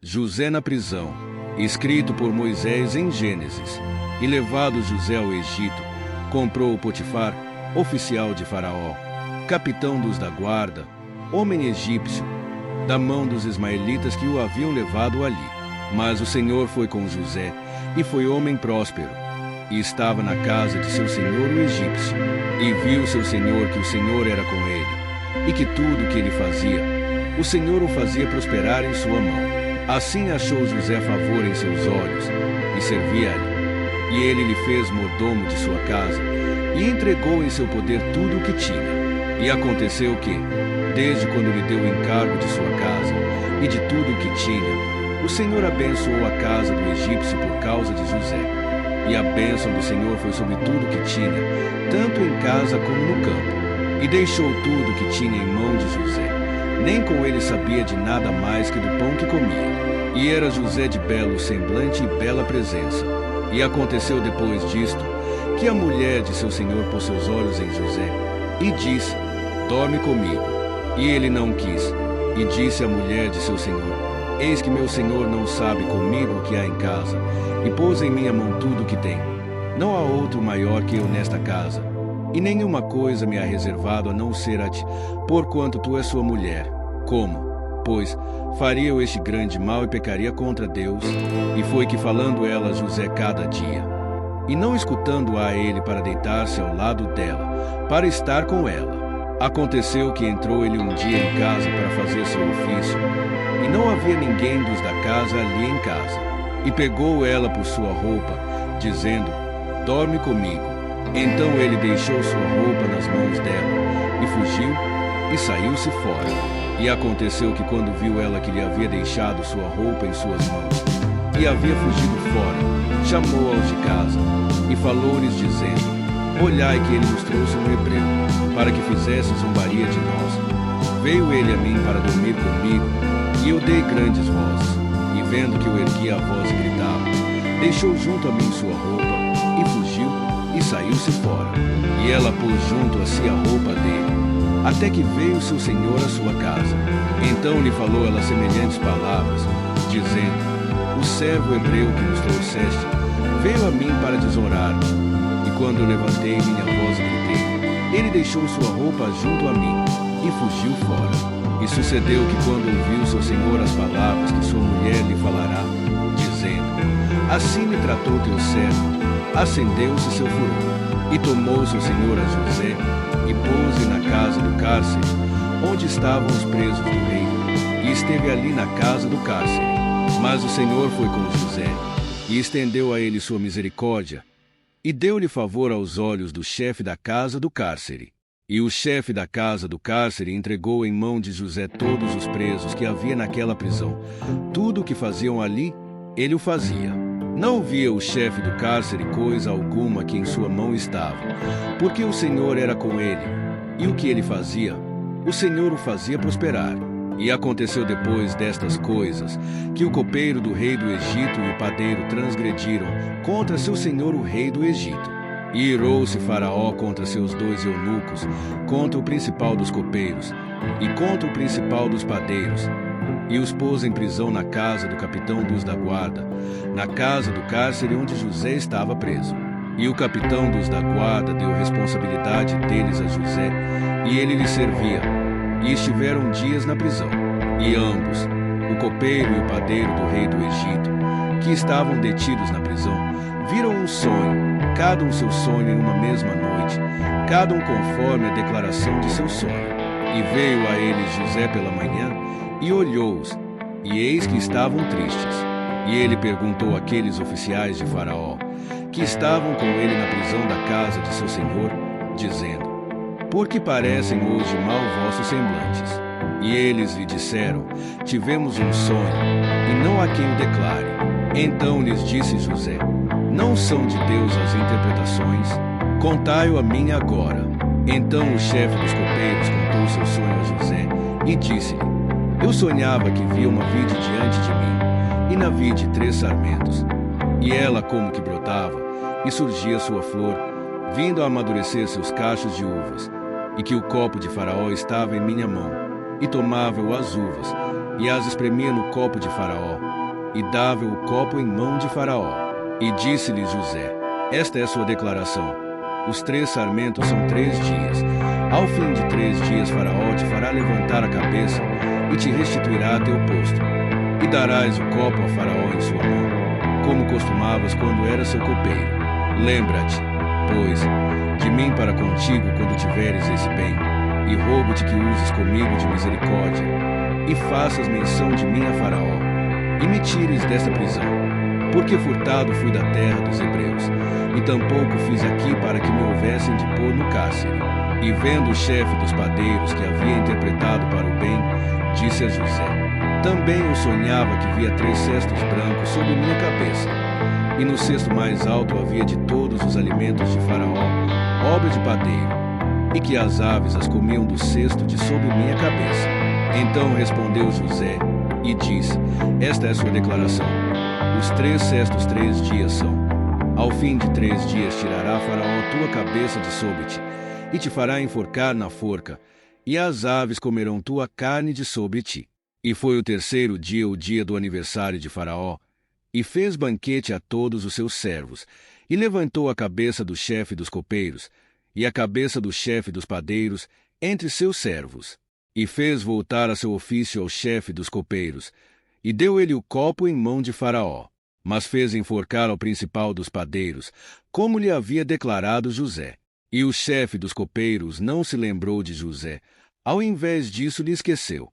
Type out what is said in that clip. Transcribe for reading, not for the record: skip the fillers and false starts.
José na prisão, escrito por Moisés em Gênesis. E levado José ao Egito, comprou Potifar, oficial de Faraó, capitão dos da guarda, homem egípcio, da mão dos ismaelitas que o haviam levado ali. Mas o Senhor foi com José, e foi homem próspero, e estava na casa de seu senhor o egípcio. E viu seu senhor que o Senhor era com ele, e que tudo o que ele fazia, o Senhor o fazia prosperar em sua mão. Assim achou José favor em seus olhos, e servia-lhe. E ele lhe fez mordomo de sua casa, e entregou em seu poder tudo o que tinha. E aconteceu que, desde quando lhe deu o encargo de sua casa, e de tudo o que tinha, o Senhor abençoou a casa do egípcio por causa de José. E a bênção do Senhor foi sobre tudo o que tinha, tanto em casa como no campo. E deixou tudo o que tinha em mão de José. Nem com ele sabia de nada mais que do pão que comia. E era José de belo semblante e bela presença. E aconteceu depois disto, que a mulher de seu senhor pôs seus olhos em José, e disse: dorme comigo. E ele não quis. E disse a mulher de seu senhor: eis que meu senhor não sabe comigo o que há em casa, e pôs em minha mão tudo o que tem. Não há outro maior que eu nesta casa, e nenhuma coisa me há reservado a não ser a ti, porquanto tu és sua mulher. Como, pois, faria eu este grande mal e pecaria contra Deus? E foi que falando ela a José cada dia, e não escutando a ele para deitar-se ao lado dela, para estar com ela. Aconteceu que entrou ele um dia em casa para fazer seu ofício, e não havia ninguém dos da casa ali em casa. E pegou ela por sua roupa, dizendo: dorme comigo. Então ele deixou sua roupa nas mãos dela, e fugiu, e saiu-se fora. E aconteceu que quando viu ela que lhe havia deixado sua roupa em suas mãos, e havia fugido fora, chamou-aos de casa, e falou-lhes dizendo: olhai que ele nos trouxe um hebreu, para que fizesse zombaria de nós. Veio ele a mim para dormir comigo, e eu dei grandes vozes, e vendo que eu erguia a voz e gritava, deixou junto a mim sua roupa, e fugiu, e saiu-se fora. E ela pôs junto a si a roupa dele, até que veio seu senhor à sua casa. Então lhe falou ela semelhantes palavras, dizendo: o servo hebreu que nos trouxeste veio a mim para desonrar-me. E quando eu levantei minha voz e gritei, ele deixou sua roupa junto a mim, e fugiu fora. E sucedeu que quando ouviu seu senhor as palavras que sua mulher lhe falará, dizendo: assim me tratou teu servo, acendeu-se seu furor. E tomou seu senhor a José, e pôs-o na casa do cárcere, onde estavam os presos do rei, e esteve ali na casa do cárcere. Mas o Senhor foi com José, e estendeu a ele sua misericórdia, e deu-lhe favor aos olhos do chefe da casa do cárcere. E o chefe da casa do cárcere entregou em mão de José todos os presos que havia naquela prisão. Tudo o que faziam ali, ele o fazia. Não via o chefe do cárcere coisa alguma que em sua mão estava, porque o Senhor era com ele, e o que ele fazia, o Senhor o fazia prosperar. E aconteceu depois destas coisas, que o copeiro do rei do Egito e o padeiro transgrediram contra seu senhor o rei do Egito. E irou-se Faraó contra seus 2 eunucos, contra o principal dos copeiros, e contra o principal dos padeiros, e os pôs em prisão na casa do capitão dos da guarda, na casa do cárcere onde José estava preso. E o capitão dos da guarda deu responsabilidade deles a José, e ele lhe servia. E estiveram dias na prisão. E ambos, o copeiro e o padeiro do rei do Egito, que estavam detidos na prisão, viram um sonho, cada um seu sonho em uma mesma noite, cada um conforme a declaração de seu sonho. E veio a eles José pela manhã, e olhou-os, e eis que estavam tristes. E ele perguntou àqueles oficiais de Faraó, que estavam com ele na prisão da casa de seu senhor, dizendo: por que parecem hoje mal vossos semblantes? E eles lhe disseram: tivemos um sonho, e não há quem o declare. Então lhes disse José: não são de Deus as interpretações? Contai-o a mim agora. Então o chefe dos copeiros contou seu sonho a José, e disse-lhe: eu sonhava que via uma vide diante de mim, e na vide 3 sarmentos, e ela como que brotava, e surgia sua flor, vindo a amadurecer seus cachos de uvas, e que o copo de Faraó estava em minha mão, e tomava eu as uvas, e as espremia no copo de Faraó, e dava o copo em mão de Faraó. E disse-lhe José: esta é a sua declaração. Os 3 sarmentos são 3 dias. Ao fim de 3 dias Faraó te fará levantar a cabeça e te restituirá a teu posto. E darás o copo a Faraó em sua mão, como costumavas quando era seu copeiro. Lembra-te, pois, de mim para contigo quando tiveres esse bem, e rogo-te que uses comigo de misericórdia, e faças menção de mim a Faraó, e me tires desta prisão, porque furtado fui da terra dos hebreus, e tampouco fiz aqui para que me houvessem de pôr no cárcere. E vendo o chefe dos padeiros que havia interpretado para o bem, disse a José: também eu sonhava que via 3 cestos brancos sobre minha cabeça, e no cesto mais alto havia de todos os alimentos de Faraó, obra de padeiro, e que as aves as comiam do cesto de sobre minha cabeça. Então respondeu José e disse: esta é a sua declaração. Os 3 cestos 3 dias são. Ao fim de 3 dias tirará Faraó tua cabeça de sobre ti, e te fará enforcar na forca, e as aves comerão tua carne de sobre ti. E foi o 3º dia o dia do aniversário de Faraó, e fez banquete a todos os seus servos, e levantou a cabeça do chefe dos copeiros, e a cabeça do chefe dos padeiros, entre seus servos. E fez voltar a seu ofício ao chefe dos copeiros, e deu ele o copo em mão de Faraó. Mas fez enforcar ao principal dos padeiros, como lhe havia declarado José. E o chefe dos copeiros não se lembrou de José, ao invés disso lhe esqueceu.